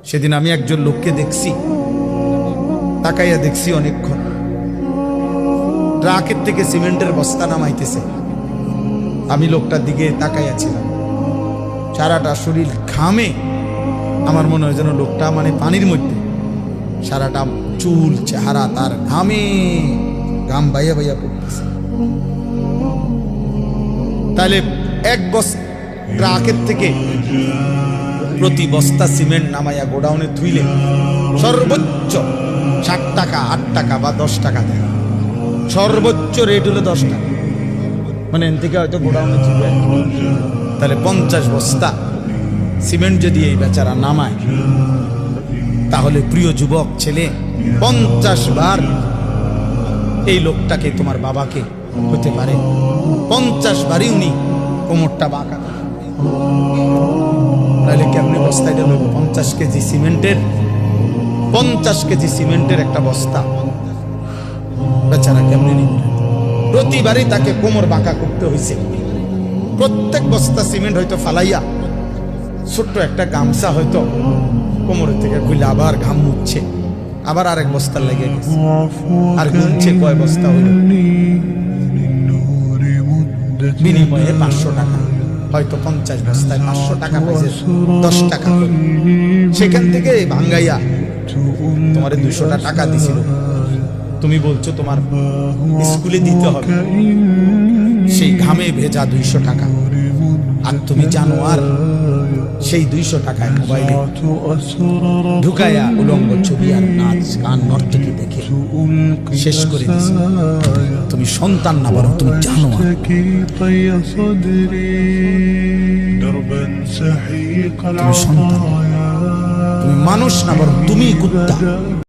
সেদিন আমি একজন লোককে দেখছি, তাকাইয়া দেখছি অনেকক্ষণ, ট্রাকের থেকে সিমেন্টের বস্তা নামাইতেছে। আমি লোকটার দিকে তাকাইয়াছিলাম, সারাটা শরীর ঘামে। আমার মনে হয় যেন লোকটা মানে পানির মধ্যে, সারাটা চুল চেহারা তার ঘামে, ঘাম বাইয়া বাইয়া পড়তেছে। তাহলে এক বস্তা ট্রাকের থেকে প্রতি বস্তা সিমেন্ট নামাইয়া গোডাউনে ধুইলে সর্বোচ্চ 7 টাকা, 8 টাকা বা 10 টাকা দেয়। সর্বোচ্চ রেট হলো 10 টাকা, মানে এন থেকে হয়তো গোডাউনে ধুবে। তাহলে 50 বস্তা সিমেন্ট যদি এই বেচারা নামায়, তাহলে প্রিয় যুবক ছেলে 50 বার এই লোকটাকে, তোমার বাবাকে হতে পারে 50 বারই উনি কোমরটা বাঁকা। তাহলে কেমনি বস্তা এটা লোক 50 কেজি সিমেন্টের, 50 কেজি সিমেন্টের একটা বস্তা বেচারা কেমনি নিবে? প্রতিবারই তাকে কোমর বাঁকা করতে হয়েছে। প্রত্যেক বস্তা সিমেন্ট হয়তো ফালাইয়া ছোট্ট একটা গামছা হয়তো কোমরের থেকে খুলে আবার ঘাম মুছছে, আবার আরেক বস্তা লেগে গেছে, আর গুনছে কয় বস্তা হইল। বিনিময়ে 500 টাকা, হয়তো 50 বস্তায় 500 টাকা পাইছে, 10 টাকা। সেখান থেকে ভাঙ্গাইয়া তোমার 200 টাকা দিছিল। তুমি বলছো তোমার স্কুলে দিতে হবে, সেই ঘামে ভেজা 200 টাকা। আর তুমি জানো আর সেই 200 টাকায় মোবাইলে ঢুকাইয়া উলঙ্গ ছবি আর নাচ গান নর্তকী দেখে শেষ করে দিয়েছে। তুমি সন্তান না, বরং তুমি জানো আর। তুমি সন্তান, তুমি মানুষ না, বরং তুমি কুত্তা।